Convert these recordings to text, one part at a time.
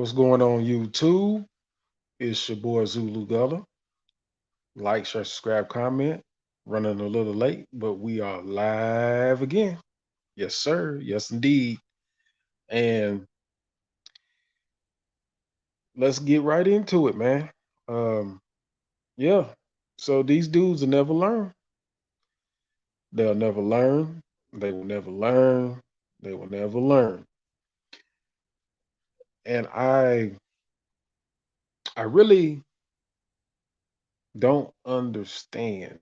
What's going on YouTube? It's your boy Zulu Gullah. Like, share, subscribe, comment. Running a little late, but we are live again. Yes, sir. Yes, indeed. And let's get right into it, man. Um, yeah. So these dudes will never learn. They'll never learn. They will never learn. They will never learn. And I really don't understand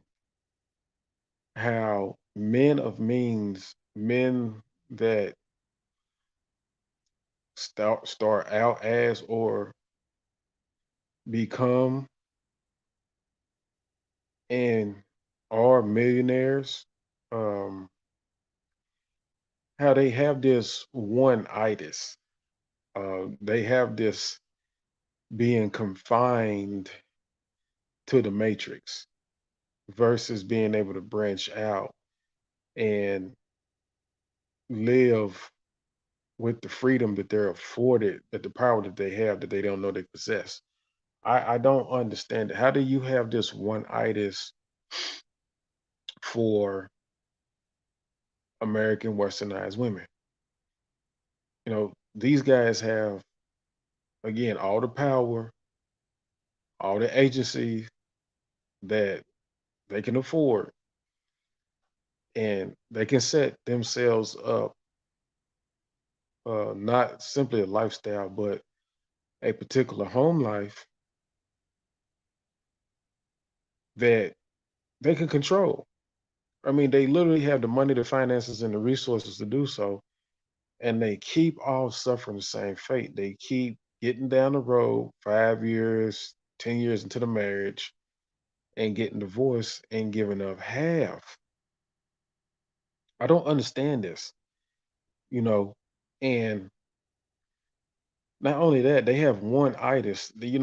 how men of means, men that start out as or become and are millionaires, um, how they have this one itis. They have this being confined to the matrix versus being able to branch out and live with the freedom that they're afforded, that the power that they have that they don't know they possess. I don't understand it. How do you have this one itis for American westernized women? These guys have, again, all the power, all the agency that they can afford, and they can set themselves up, not simply a lifestyle, but a particular home life that they can control. I mean, they literally have the money, the finances, and the resources to do so, and they keep all suffering the same fate. They keep getting down the road 5 years, 10 years into the marriage, and getting divorced and giving up half. I don't understand this, you know. And not only that, they have one itis. They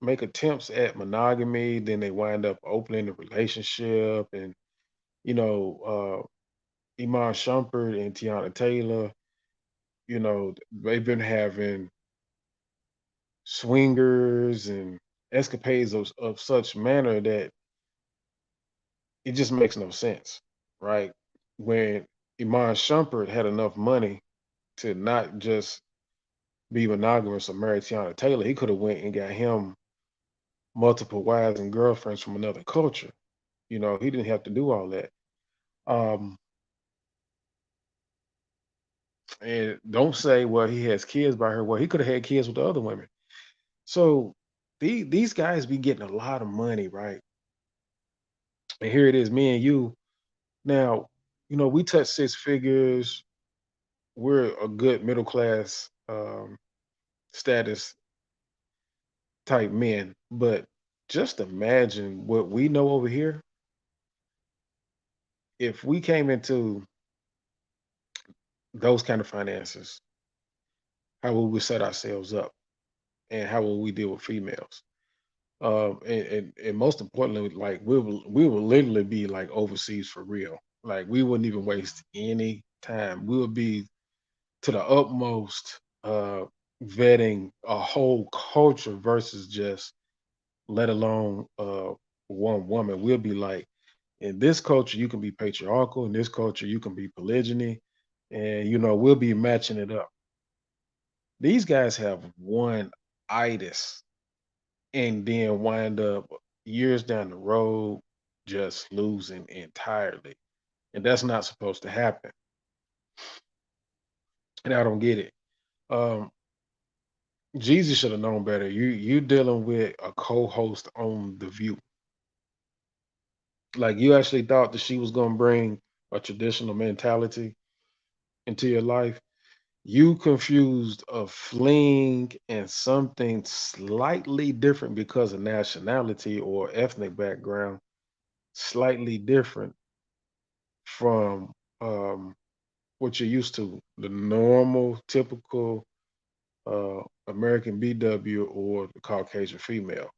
make attempts at monogamy, then they wind up opening the relationship, and you know, Iman Shumpert and Tiana Taylor, they've been having swingers and escapades of such manner that it just makes no sense, right? When Iman Shumpert had enough money to not just be monogamous or marry Tiana Taylor, he could have went and got him multiple wives and girlfriends from another culture. He didn't have to do all that. Um, and don't say, well, he has kids by her. Well, he could have had kids with the other women. So these guys be getting a lot of money, right? And here it is, me and you. Now, we touch six figures. We're a good middle class status type men. But just imagine what we know over here. If we came into those kind of finances, how would we set ourselves up, and how will we deal with females? And most importantly, like we will literally be like overseas for real. Like we wouldn't even waste any time. We would be to the utmost, vetting a whole culture versus just let alone one woman. We'll be like, in this culture you can be patriarchal, in this culture you can be polygyny, and we'll be matching it up. These guys have one itis and then wind up years down the road just losing entirely. And that's not supposed to happen. And I don't get it. Um, Jesus should have known better. You dealing with a co-host on The View. Like you actually thought that she was gonna bring a traditional mentality into your life. You confused a fling and something slightly different because of nationality or ethnic background, slightly different from what you're used to, the normal, typical American BW or the Caucasian female,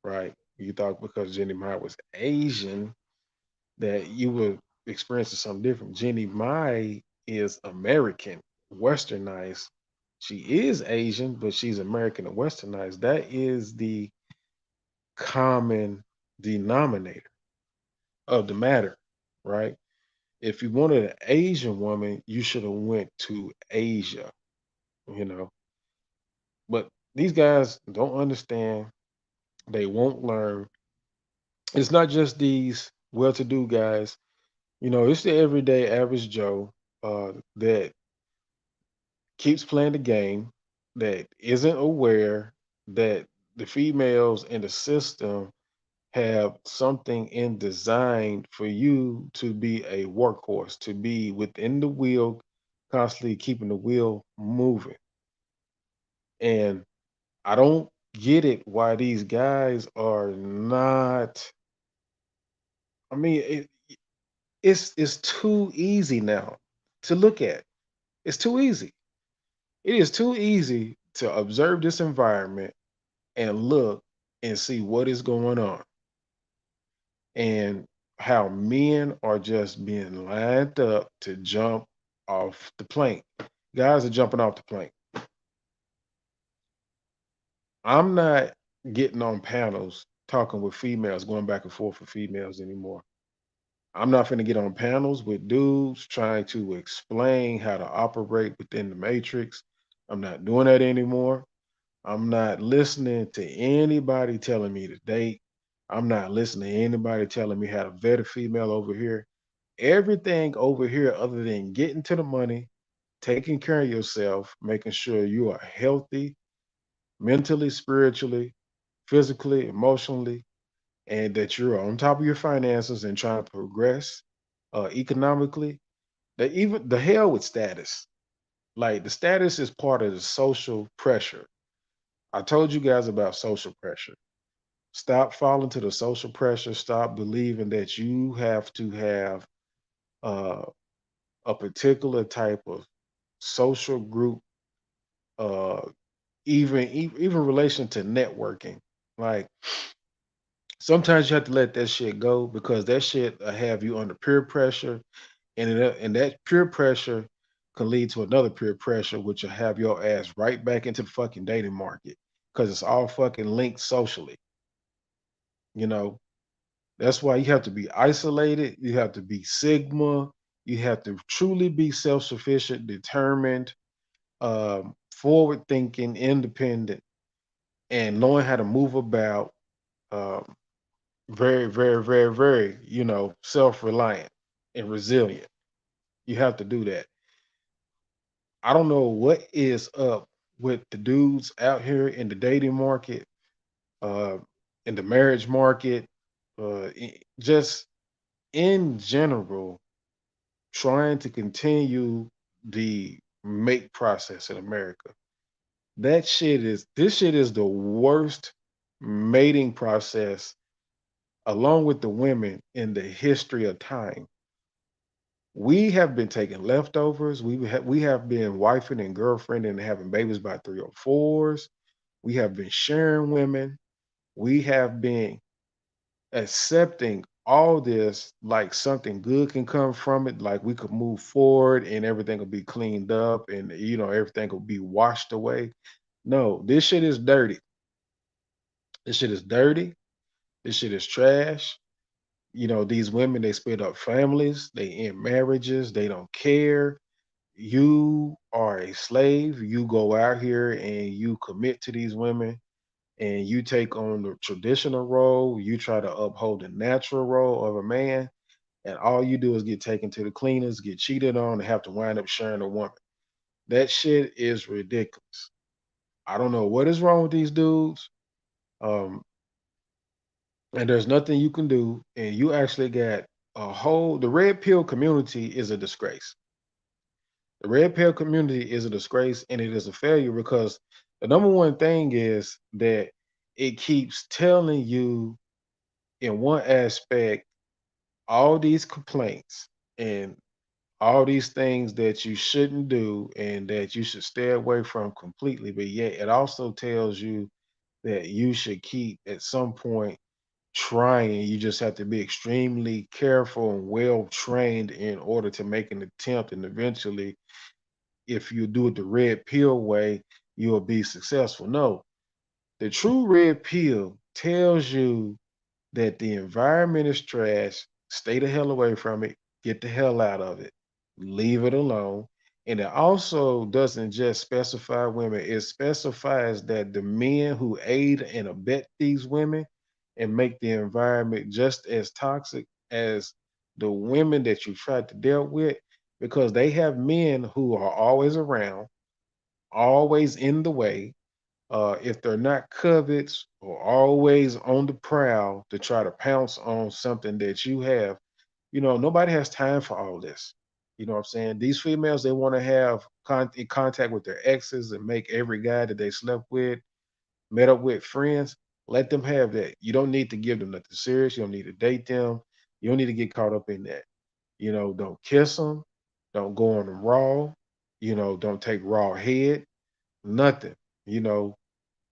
right? You thought because Jenny Mai was Asian that you were experiencing something different. Jenny Mai is American, Westernized, She is Asian, but she's American and Westernized. That is the common denominator of the matter, right? If you wanted an Asian woman, you should have went to Asia, you know. But these guys don't understand. They won't learn. It's not just these well-to-do guys. It's the everyday average Joe that keeps playing the game, that isn't aware that the females in the system have something in design for you to be a workhorse, to be within the wheel, constantly keeping the wheel moving. And I don't get it why these guys are not. I mean, it's too easy now to look at. It's too easy. It is too easy to observe this environment and look and see what is going on and how men are just being lined up to jump off the plane. Guys are jumping off the plane. I'm not getting on panels talking with females, going back and forth with females anymore. I'm not going to get on panels with dudes trying to explain how to operate within the matrix. I'm not doing that anymore. I'm not listening to anybody telling me to date. I'm not listening to anybody telling me how to vet a female over here. Everything over here, other than getting to the money, taking care of yourself, making sure you are healthy mentally, spiritually, physically, emotionally, and that you're on top of your finances and trying to progress economically. That even the hell with status. Like the status is part of the social pressure. I told you guys about social pressure. Stop falling to the social pressure. Stop believing that you have to have uh, a particular type of social group, uh, even relation to networking. Like sometimes you have to let that shit go because that shit have you under peer pressure, and that peer pressure can lead to another peer pressure, which will have your ass right back into the fucking dating market because it's all fucking linked socially. You know, that's why you have to be isolated. You have to be Sigma. You have to truly be self sufficient, determined, forward thinking, independent, and knowing how to move about. Um, very, very, very, very, self reliant and resilient. You have to do that. I don't know what is up with the dudes out here in the dating market, uh, in the marriage market, just in general, trying to continue the mate process in America. This shit is the worst mating process along with the women in the history of time. We have been taking leftovers. We have been wifing and girlfriending and having babies by three or fours. We have been sharing women. We have been accepting all this like something good can come from it, like we could move forward and everything will be cleaned up and everything will be washed away. No, this shit is dirty. This shit is dirty. This shit is trash. These women, they split up families, they end marriages, they don't care. You are a slave. You go out here and you commit to these women and you take on the traditional role. You try to uphold the natural role of a man, and all you do is get taken to the cleaners, get cheated on, and have to wind up sharing a woman. That shit is ridiculous. I don't know what is wrong with these dudes. Um, and there's nothing you can do. And you actually got the red pill community is a disgrace. The red pill community is a disgrace and it is a failure because the number one thing is that it keeps telling you in one aspect all these complaints and all these things that you shouldn't do and that you should stay away from completely. But yet it also tells you that you should keep at some point trying. You just have to be extremely careful and well trained in order to make an attempt and eventually if you do it the red pill way, you'll be successful. No, the true red pill tells you that the environment is trash. Stay the hell away from it. Get the hell out of it. Leave it alone. And it also doesn't just specify women, it specifies that the men who aid and abet these women and make the environment just as toxic as the women that you tried to deal with, because they have men who are always around, always in the way, if they're not covets or always on the prowl to try to pounce on something that you have, nobody has time for all this. You know what I'm saying? These females, they want to have in contact with their exes and make every guy that they slept with, met up with friends. Let them have that. You don't need to give them nothing serious. You don't need to date them. You don't need to get caught up in that. Don't kiss them. Don't go on them raw. Don't take raw head. Nothing. You know,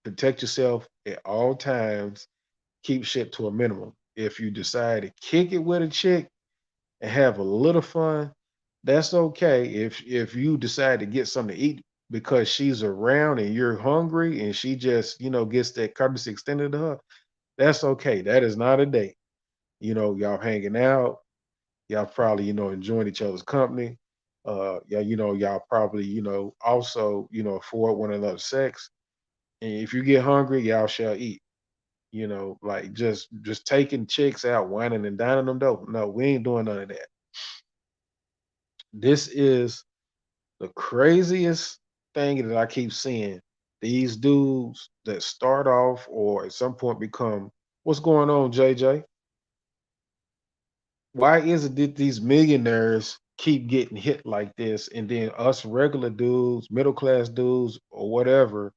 Protect yourself at all times. Keep shit to a minimum. If you decide to kick it with a chick and have a little fun, that's okay. If you decide to get something to eat because she's around and you're hungry and she just, gets that courtesy extended to her, that's okay. That is not a date. Y'all hanging out, y'all probably, enjoying each other's company. Yeah, y'all probably, also, afford one another sex. And if you get hungry, y'all shall eat. Like just taking chicks out, whining and dining them though. No, we ain't doing none of that. This is the craziest thing that I keep seeing. These dudes that start off or at some point become, what's going on, JJ? Why is it that these millionaires keep getting hit like this, and then us regular dudes, middle class dudes, or whatever,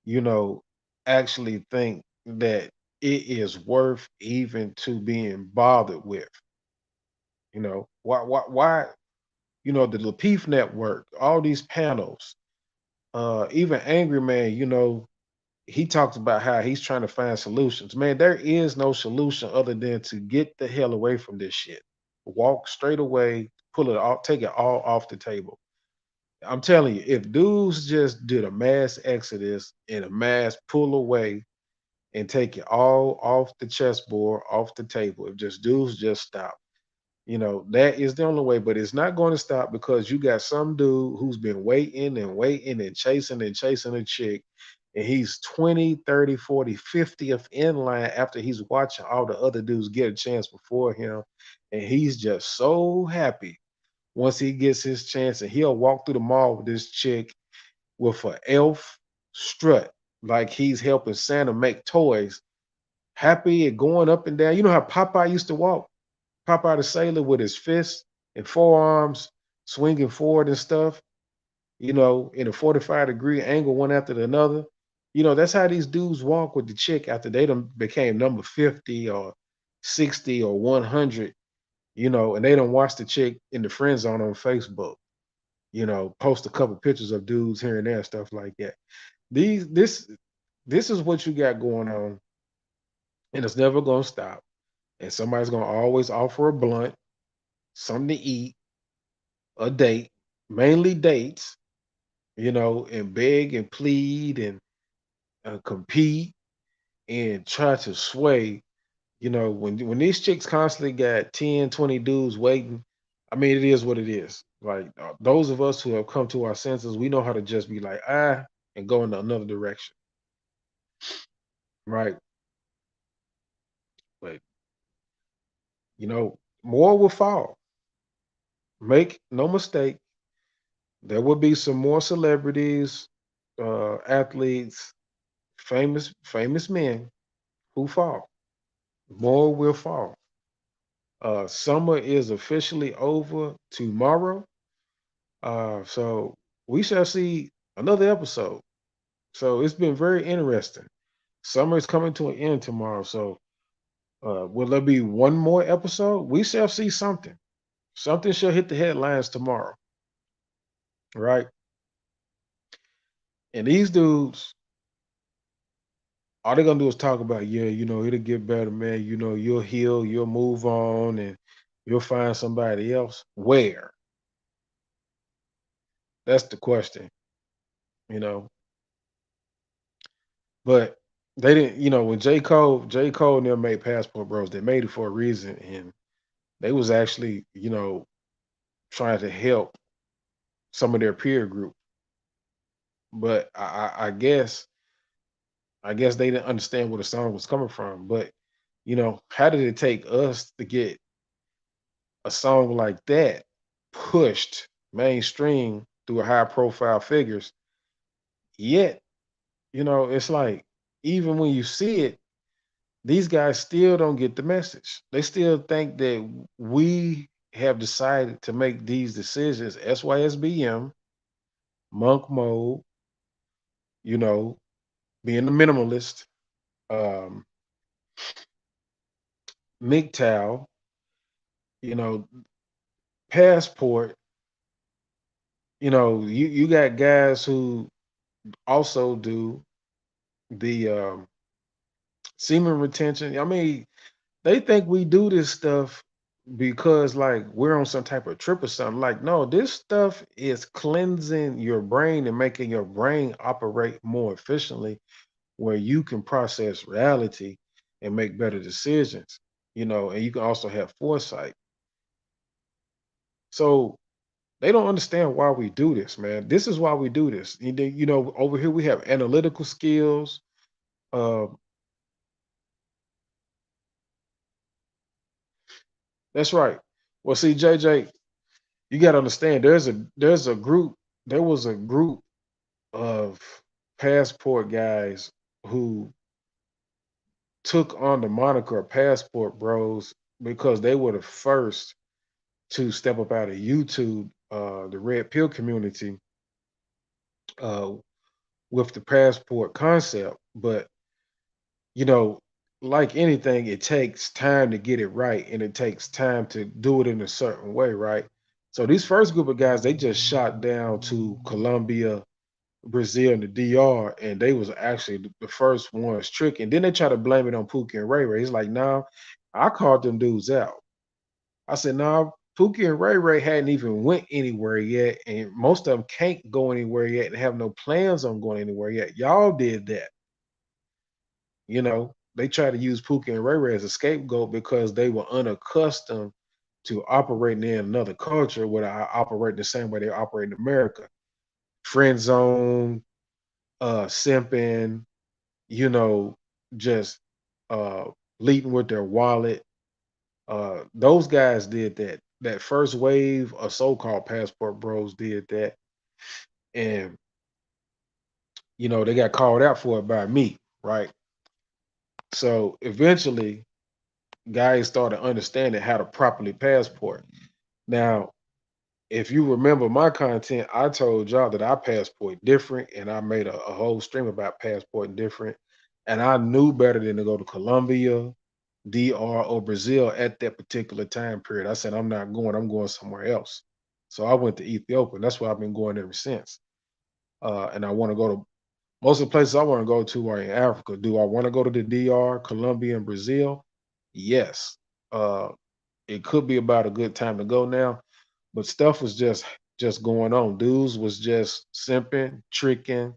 you know, actually think that it is worth even to being bothered with. Why, the Lapeef Network, all these panels, even Angry Man, he talks about how he's trying to find solutions. Man, there is no solution other than to get the hell away from this shit. Walk straight away, pull it off, take it all off the table. I'm telling you, if dudes just did a mass exodus and a mass pull away and take it all off the chessboard, off the table, if just dudes just stop, that is the only way. But it's not going to stop because you got some dude who's been waiting and waiting and chasing a chick. And he's 20, 30, 40, 50th in line after he's watching all the other dudes get a chance before him. And he's just so happy once he gets his chance. And he'll walk through the mall with this chick with an elf strut, like he's helping Santa make toys, happy and going up and down. You know how Popeye used to walk? Popeye the Sailor with his fists and forearms swinging forward and stuff, in a 45-degree angle, one after another. That's how these dudes walk with the chick after they done became number 50 or 60 or 100, and they don't watch the chick in the friend zone on Facebook, post a couple pictures of dudes here and there, stuff like that. These this is what you got going on, and it's never gonna stop. And somebody's gonna always offer a blunt, something to eat, a date, mainly dates, and beg and plead and compete and try to sway. When these chicks constantly got 10, 20 dudes waiting, I mean, it is what it is. Like those of us who have come to our senses, we know how to just be like, and go in another direction. Right. But, more will fall. Make no mistake, there will be some more celebrities, athletes, famous men who fall. More will fall. Summer is officially over tomorrow. So we shall see another episode. So it's been very interesting. Summer is coming to an end tomorrow. So will there be one more episode? We shall see something. Something shall hit the headlines tomorrow. Right? And these dudes, all they're gonna do is talk about, yeah, it'll get better, man. You'll heal, you'll move on, and you'll find somebody else. Where? That's the question, you know. But they didn't, when J. Cole and them made Passport Bros, they made it for a reason. And they was actually, trying to help some of their peer group. But I guess they didn't understand where the song was coming from. But, how did it take us to get a song like that pushed mainstream through high profile figures? Yet, it's like even when you see it, these guys still don't get the message. They still think that we have decided to make these decisions. SYSBM, Monk Mode, you know, being a minimalist, um, MGTOW, you know, Passport. You got guys who also do the semen retention. I mean, they think we do this stuff because like we're on some type of trip or something. Like, no, this stuff is cleansing your brain and making your brain operate more efficiently where you can process reality and make better decisions, and you can also have foresight. So they don't understand why we do this, man. This is why we do this. Over here we have analytical skills. Uh, that's right. Well, see, JJ, you got to understand. There was a group of passport guys who took on the moniker of Passport Bros because they were the first to step up out of YouTube, the Red Pill community, uh, with the passport concept. But you know, like anything, it takes time to get it right, and it takes time to do it in a certain way, right? So these first group of guys, they just shot down to Colombia, Brazil, and the DR, and they was actually the first ones tricking. Then they try to blame it on Pookie and Ray Ray. It's like, nah, I called them dudes out. I said, nah, Pookie and Ray Ray hadn't even went anywhere yet, and most of them can't go anywhere yet and have no plans on going anywhere yet. Y'all did that. They tried to use Pookie and Ray Ray as a scapegoat because they were unaccustomed to operating in another culture where I operate the same way they operate in America. Friend zone, simping, you know, just uh leading with their wallet. Those guys did that. That first wave of so-called passport bros did that. And they got called out for it by me, right? So eventually guys started understanding how to properly passport. Now, if you remember my content, I told y'all that I passport different and I made a whole stream about passporting different. And I knew better than to go to Colombia, DR, or Brazil at that particular time period. I said, I'm going somewhere else. So I went to Ethiopia. That's where I've been going ever since. And I want to go to most of the places I want to go to are in Africa. Do I want to go to the DR, Colombia, and Brazil? Yes. Uh, it could be about a good time to go now, but stuff was just going on. Dudes was just simping, tricking,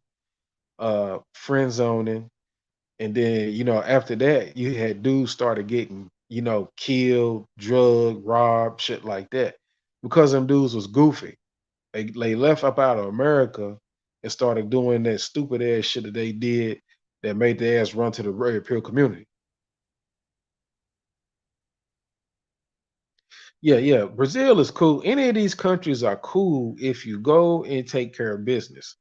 friend zoning, and then after that, you had dudes started getting killed, drugged, robbed, shit like that, because them dudes was goofy. They left up out of America and started doing that stupid ass shit that they did that made their ass run to the red pill community. Yeah, yeah. Brazil is cool. Any of these countries are cool if you go and take care of business.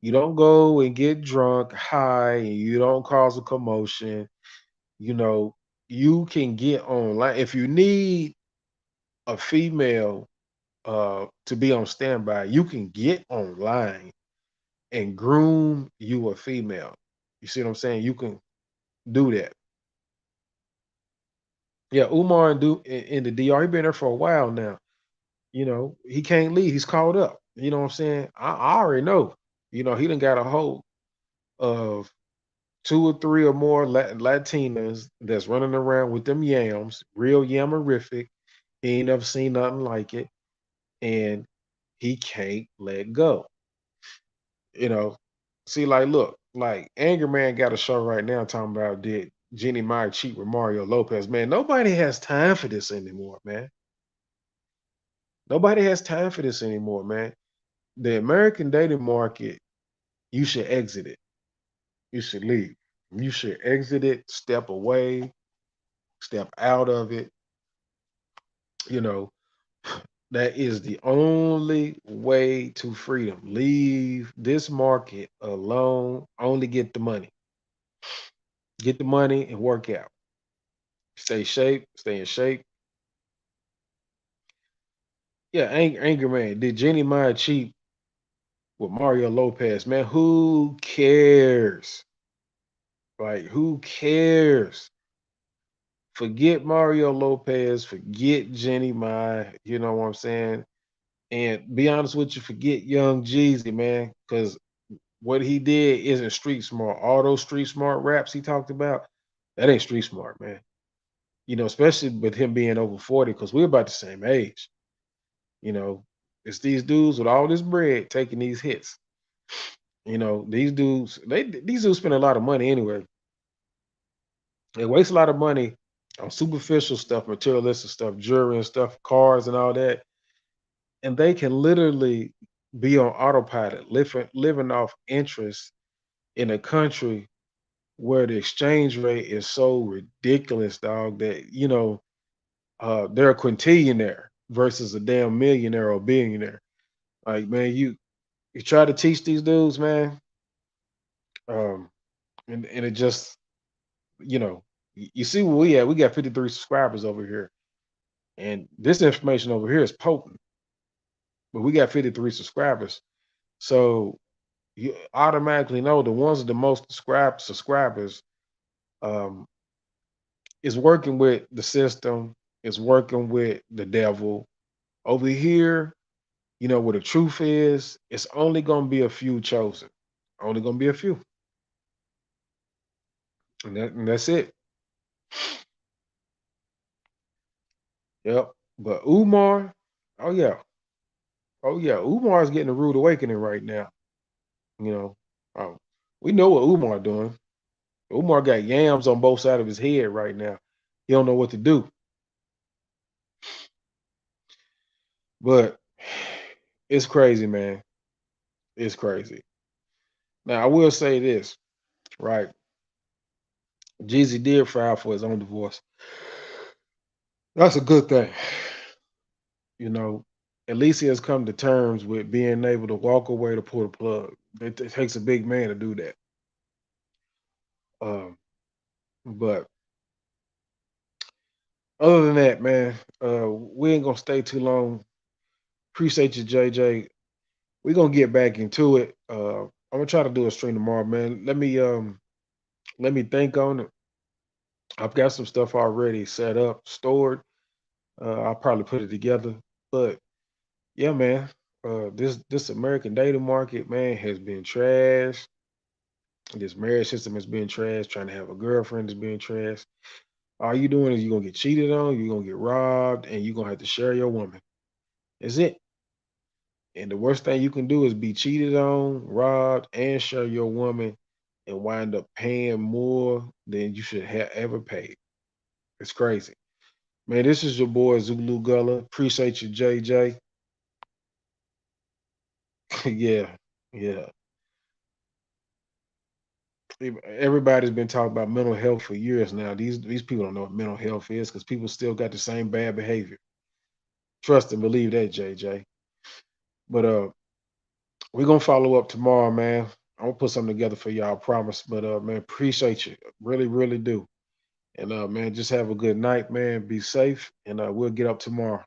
You don't go and get drunk, high, and you don't cause a commotion. You know, you can get online. If you need a female to be on standby, you can get online and groom you a female. You see what I'm saying? You can do that. Yeah, Umar and do in the DR, he been there for a while now. He can't leave. He's caught up. You know what I'm saying? I already know. He done got a hold of two or three or more Latinas that's running around with them yams, real yammerific. He ain't never seen nothing like it. And he can't let go. You know, see, like, look, like Anger Man got a show right now talking about did Jenny Meyer cheat with Mario Lopez. Man, nobody has time for this anymore, man. Nobody has time for this anymore, man. The American dating market, you should exit it. You should leave. You should exit it, step away, step out of it. You know, that is the only way to freedom. Leave this market alone. Only get the money. Get the money and work out. Stay in shape. Yeah, Anger Man. Did Jenny Meyer cheat with Mario Lopez? Man, who cares? Like, who cares? Forget Mario Lopez, forget Jenny Meyer, you know what I'm saying? And be honest with you, forget Young Jeezy, man, because what he did isn't street smart. All those street smart raps he talked about, that ain't street smart, man. You know, especially with him being over 40, because we're about the same age. You know, it's these dudes with all this bread taking these hits. You know, these dudes spend a lot of money anyway. They waste a lot of money on superficial stuff, materialistic stuff, jewelry and stuff, cars and all that. And they can literally be on autopilot, living off interest in a country where the exchange rate is so ridiculous, dog, that they're a quintillionaire versus a damn millionaire or billionaire. Like, man, you try to teach these dudes, man, um, and it just, you see where we at. We got 53 subscribers over here, and this information over here is potent, but we got 53 subscribers. So you automatically know the ones with the most subscribers um, is working with the system, is working with the devil. Over here, where the truth is, it's only gonna be a few chosen. Only gonna be a few. And that's it. Yep. But Umar, oh yeah. Oh yeah. Umar's getting a rude awakening right now. You know. Um, we know what Umar doing. Umar got yams on both sides of his head right now. He don't know what to do. But it's crazy, man. It's crazy. Now I will say this, right? Jeezy did file for his own divorce. That's a good thing. You know, at least he has come to terms with being able to walk away to pull the plug. It takes a big man to do that. Um, but other than that, man, we ain't gonna stay too long. Appreciate you, JJ. We're gonna get back into it. I'm gonna try to do a stream tomorrow, man. Let me think on it. I've got some stuff already set up, stored. I'll probably put it together. But yeah, man, this American dating market, man, has been trash. This marriage system has been trash. Trying to have a girlfriend is being trash. All you doing is you're gonna get cheated on, you're gonna get robbed, and you're gonna have to share your woman. That's it. And the worst thing you can do is be cheated on, robbed, and share your woman and wind up paying more than you should have ever paid. It's crazy. Man, this is your boy Zulu Gullah. Appreciate you, JJ. Yeah, yeah. Everybody's been talking about mental health for years now. These people don't know what mental health is because people still got the same bad behavior. Trust and believe that, JJ. But we're gonna follow up tomorrow, man. I'm gonna put something together for y'all, I promise. But man, appreciate you. Really, really do. And man, just have a good night, man. Be safe, and we'll get up tomorrow.